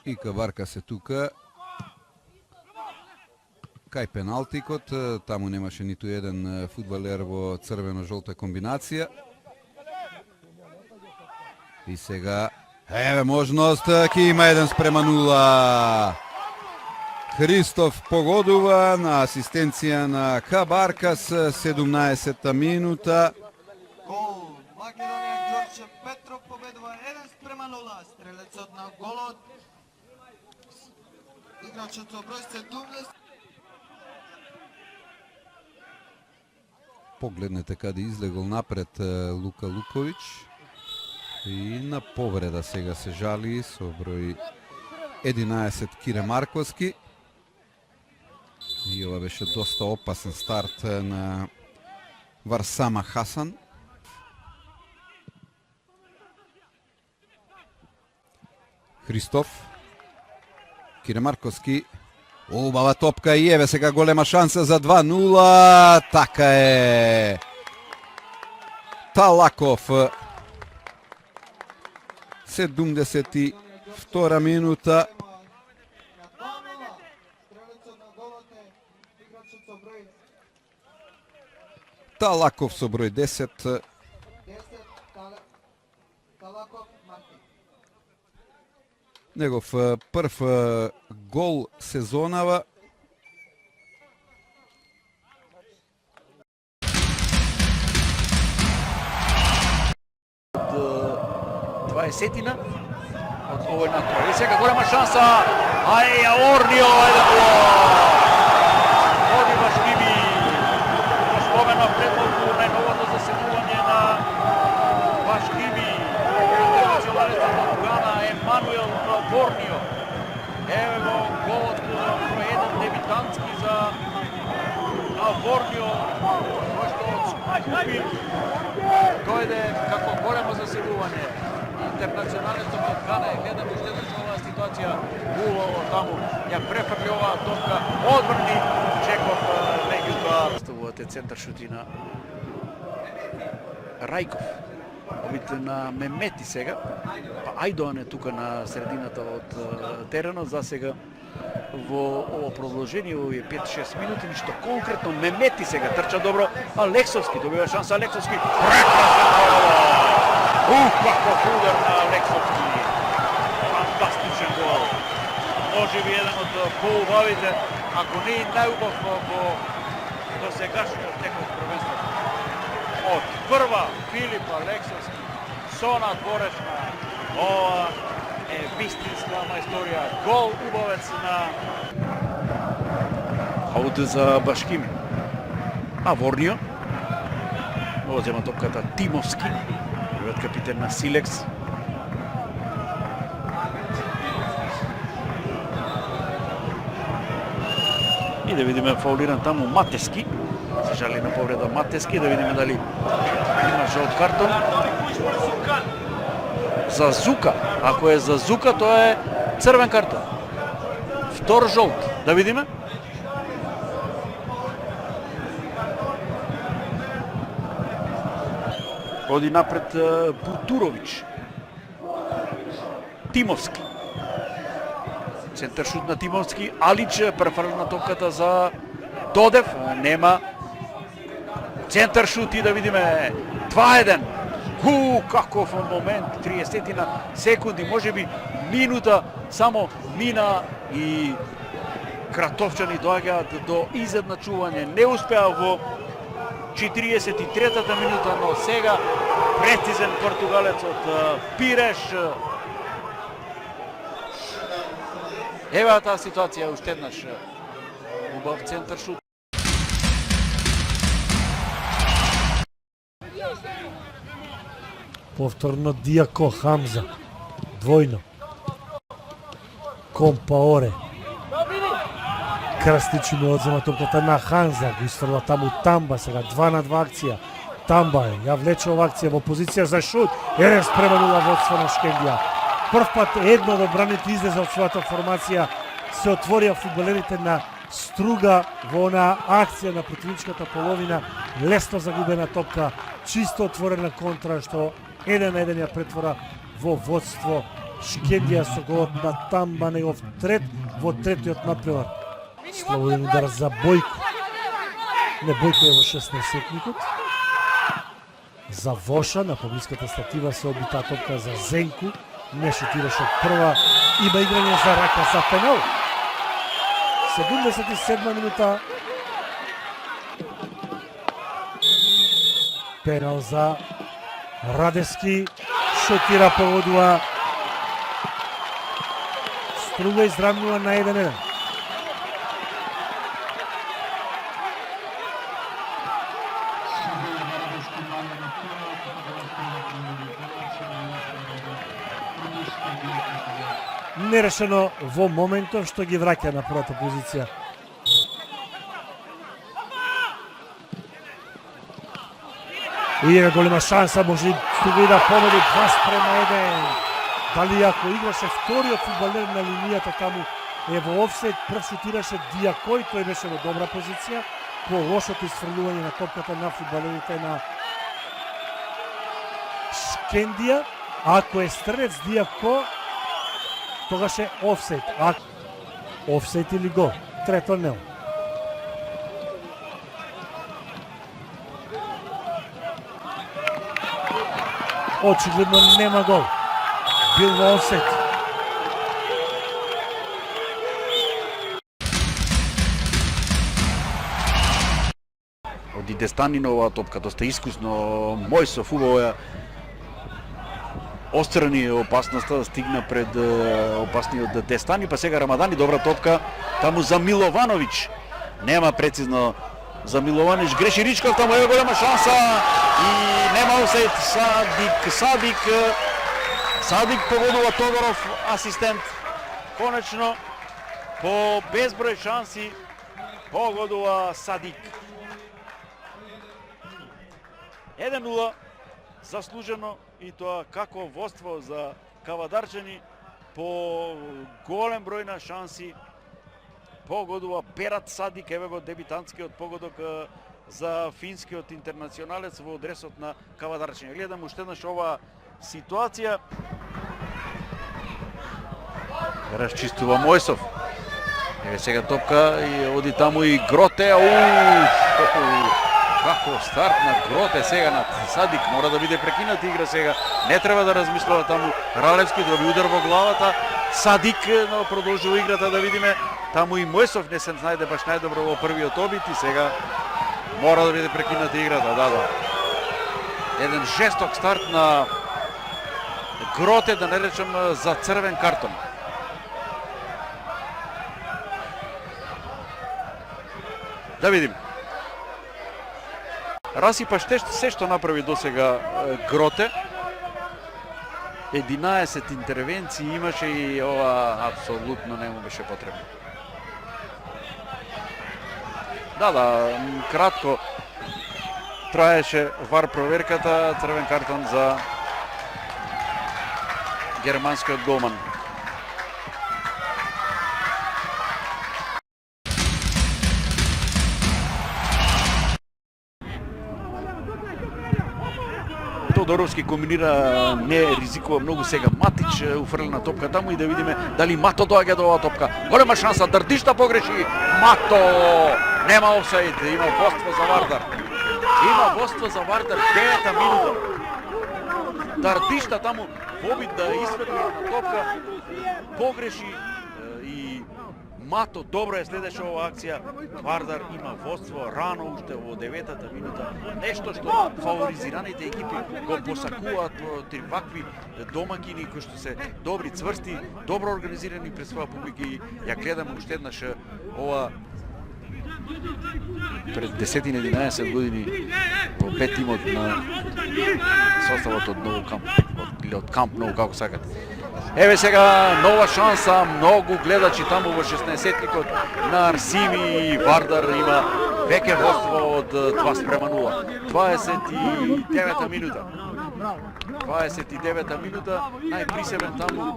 И Кабарка се тука. Кај пеналтикот, таму немаше ниту еден фудбалер во црвено-жолта комбинација. И сега, еве можност, ки има 1:0. Христоф погодува на асистенција на Кабаркас, 17-та минута. Гол. Македонија Ѓорче Петров победува 1:0. Стрелецот на голот. Играчот со број 17. Погледнете каде излегол напред Лука Луковиќ. И на повреда сега се жали со број 11 Кире Марковски. И ова беше доста опасен старт на Варсама Хасан. Христоф. Кире Марковски. Убава топка и еве сега голема шанса за 2:0. Така е. Талаков. 72 минута. Талаков со број 10. Негов прв гол сезонава. Од 20-тина од овој натрав. И сега голема шанса. Ај, Орнио, еден гол. Оди Башкиби. Споменав предмалку најновото заседнување на Башкиби. Интернационалистот од Гана Емануел Орнио. Еве го голот број 1 дебитантски за Орнио, кој што купи дојде како големо заседнување. Интернационалистот од Гана е гледа уште оваа ситуација. Убаво таму ја префрли оваа топка, одврни Чеков меѓутоа. Ставувате центар шути на Рајков. Овите на Мемети сега. Па Ајдоан е тука на средината од теренот. За сега во ово продолжение, овие 5-6 минути, ништо конкретно. Мемети сега трча добро. Алексовски добива шанса. Алексовски. Каков удар на Алексовски. Фантастичен гол. Може би еден од поубавите, ако не и најубав во досегашниот текот првенство. Од прва Филип Алексовски со надворешна. Ова е вистинска мајсторија. Гол убавец на аут за Башкими. Аворнио. Ова зема топката Тимовски. Првиот капитен на Силекс. И да видиме фаулиран таму Матески. Се жали на повреда Матески, да видиме дали има жолт картон. За Зука. Ако е за Зука, тоа е црвен картон. Втор жолт. Да видиме. Оди напред Буртуровиќ. Тимовски. Центар шут на Тимовски. Алич префрли на топката за Додев. Нема. Центар шут и да видиме 2:1. Каков момент, 30 секунди, може би минута само мина и кратовчани доаѓаат до изедначување. Не успеа во 43-та минута, но сега прецизен португалец од Пиреш. Ева таа ситуација уште еднаш. Убав центар шут. Повторно Дијако Хамза. Двојно. Компаоре. Крстичи ме одзема топката на Ханза. Го изфрла таму Тамба сега. 2-2 акција. Тамба е. Ја влече ова акција во позиција за шут. 1:0 водство на Шкендија. Прв пат едно од одбраните излезе од својата формација. Се отворија фудбалерите на Струга во она акција на противничката половина. Лесно загубена топка. Чисто отворена контра што 1:1 ја претвора во водство Шкендија со голот на Тамба негов трет во третиот надпревар. Слободен удар за Бојко. Не, Бојко е во 16-никот. За Воша на поблиската статива се обита топка за Зенку. Не шутираше од прва. Има играње за рака за пенал. 77 минута. Пенал за Радевски. Шутира, погодува. Струга изравнува на 1-1. Нерешено во моментов што ги враќа на првата позиција. И е голема шанса, може Струга да победи 2-1. Дали ако играше вториот фудбалер на линијата таму е во офсайд, прв шутираше Диакој, тој беше во добра позиција, по лошото изфрлување на топката на фудбалерите на Шкендија. Ако е стрелец Диако, тогаш е офсайд. Офсайд или гол? Трето нел. Очигледно нема гол. Бил во офсайд. Оди Дестани на оваа топка, доста искусно. Мојсов убаво ја острани опасноста да стигна пред опасниот Дестани, па сега Рамадани, добра топка таму за Миловановиќ. Нема прецизно за Миловановиќ, греши Ричков, таму е голема шанса и нема офсайд. Садик погодува Тодоров, асистент. Конечно по безброј шанси погодува Садик. 1-0 заслужено, и тоа како водство за кавадарчани по голем број на шанси погодува Берат Садик. Еве го дебитантскиот погодок за финскиот интернационалец во адресот на кавадарчани. Гледам уште еднаш оваа ситуација. Расчистува Мојсов. Еве сега топка и оди таму и Гроте. Како старт на Гроте сега на Садик, мора да биде прекината игра сега. Не треба да размислува таму Ралевски, доби удар во главата. Садик продолжува играта, да видиме. Таму и Мојсов не се најде баш најдобро во првиот обид и сега мора да биде прекината играта. Да. Еден жесток старт на Гроте, да не речем за црвен картон. Да видим. Расипа се што направи досега Гроте. 11 интервенции имаше и ова апсолутно не му беше потребно. Да, кратко траеше вар проверката, црвен картон за германскиот голман. Тодоровски комбинира, не ризикува многу сега. Матич уфрлена топка таму и да видиме дали Мато доаѓа до оваа топка. Голема шанса, Дардишта погреши. Мато! Нема офсайд, има водство за Вардар. Има водство за Вардар, 9-та минута. Дардишта таму во обид да изсветли на топка, погреши и Мато добро е следеше оваа акција. Вардар има водство рано уште во 9-та минута. Нешто што фаворизираните екипи го посакуваат при вакви домакини кои што се добри, цврсти, добро организирани пред своја публика и ја гледаме уште еднаш ова пред 10-11 години во пет тимот на составот од Ново Камп или од Камп Ново, како сакате. Еве сега нова шанса, многу гледачи таму во 16-никот на Арсими. Вардар има веќе водство од 2-0. 29-та минута. 29-та минута, најприсебен таму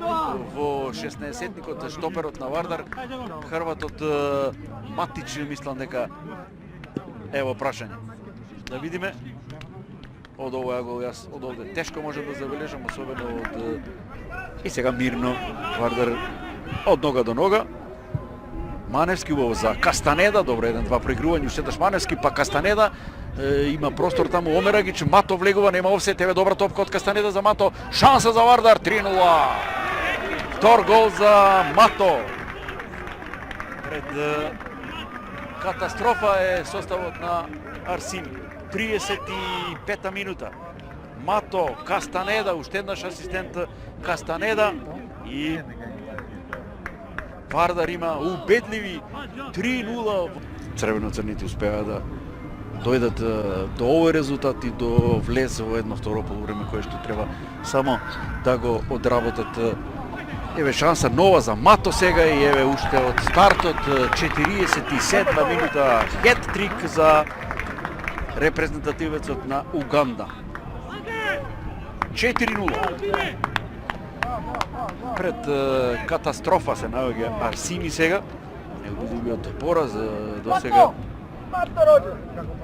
во 16-никот шстоперот на Вардар, хрватот Матич, мислам дека ево прашање. Да видиме. Од овој гол јас од овде тешко може да забележам, особено од И сега мирно Вардар од нога до нога. Маневски убаво за Кастанеда, добро, 1-2 проигрување, уште еднаш Маневски, па Кастанеда има простор таму, Омерагич, Мато влегува, нема офсет, еве добра топка од Кастанеда за Мато, шанса за Вардар, 3-0. Втор гол за Мато. Пред катастрофа е составот на Арсими. 35-та минута. Мато, Кастанеда, уште еднаш асистент Кастанеда и Вардар има убедливи 3-0. Црвено-црните успеа да дојдат до овој резултат и до влез во едно второ полувреме кое што треба само да го одработат. Еве шанса нова за Мато сега и еве уште од стартот 47 минута хет-трик за репрезентативецот на Уганда. 4-0. Пред катастрофа се наоѓа Арсими сега. Неубедливиот пораз до сега.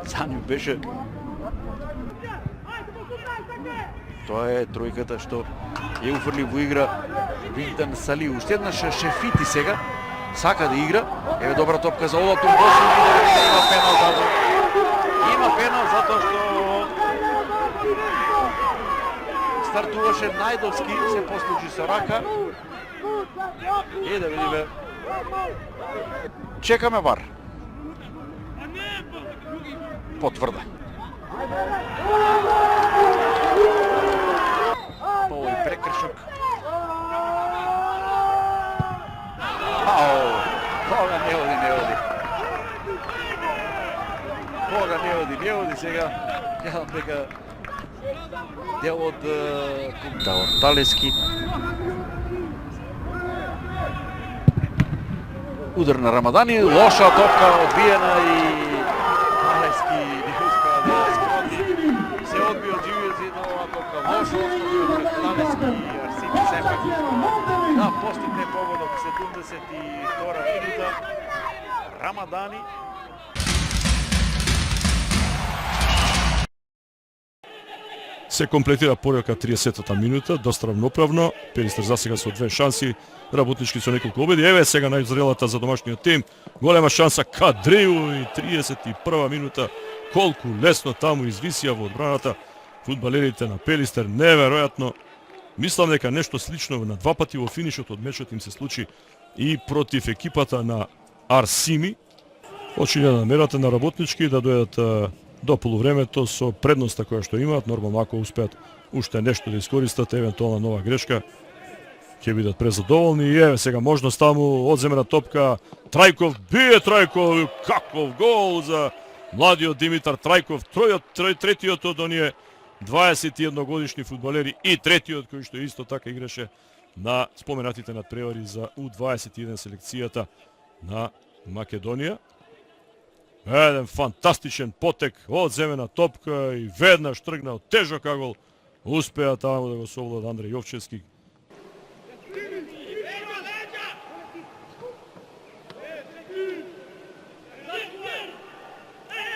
За нив беше. Тоа е тројката што ја уфрли во игра Винтан Сали. Уште еднаш Шефити сега сака да игра. Еве добра топка за Олатун Босин. Има пенал затоа. Има пенал затоа што стартуваше Најдовски, се послужи со рака. И да видиме. Чекаме вар. Потврда. Овој прекршок. Кога не оди. Кога не оди сега. Гледам дека дел од Талески. Удар на Рамадани, лоша топка одбиена и Талески не успеа да скроти. Се одби од живиот зид на оваа топка. Лошо остави пред Талески и Арсими сепак да постигне погодок 72 минута. Рамадани. Се комплетира порека 30-та минута, доста равноправно. Пелистер засега со 2 шанси, Работнички со неколку обиди. Еве сега најзрелата за домашниот тим. Голема шанса Кадриу и 31 минута. Колку лесно таму извисија во одбраната фудбалерите на Пелистер. Неверојатно. Мислам дека нешто слично на два пати во финишот од мечот им се случи и против екипата на Арсими. Почиња намерата на Работнички да дојдат до полувремето со предноста која што имаат. Нормално ако успеат уште нешто да искористат, евентуална нова грешка, ќе бидат презадоволни. И еве сега можност таму, одземена топка, Трајков, бие Трајков, каков гол за младиот Димитар Трајков, третиот од оние 21 годишни фудбалери и третиот кој што исто така играше на споменатите надпревари за U21 селекцијата на Македонија. Еден фантастичен потек, одземена топка и веднаш тргна од тежок агол. Успеа таму да го совлада Андреј Јовчевски.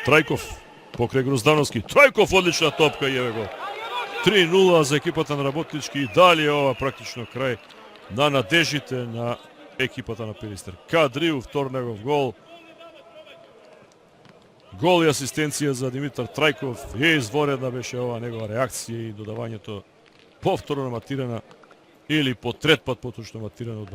Трајков покрај Гроздановски. Трајков одлична топка и еве го. 3-0 за екипата на Работнички и дали ова практично крај на надежите на екипата на Пелистер. Кадриу втор негов гол. Гол и асистенција за Димитар Трајков. Изворедна беше ова негова реакција и додавањето повторно матирана или по трет пат поточно матирана одбрана.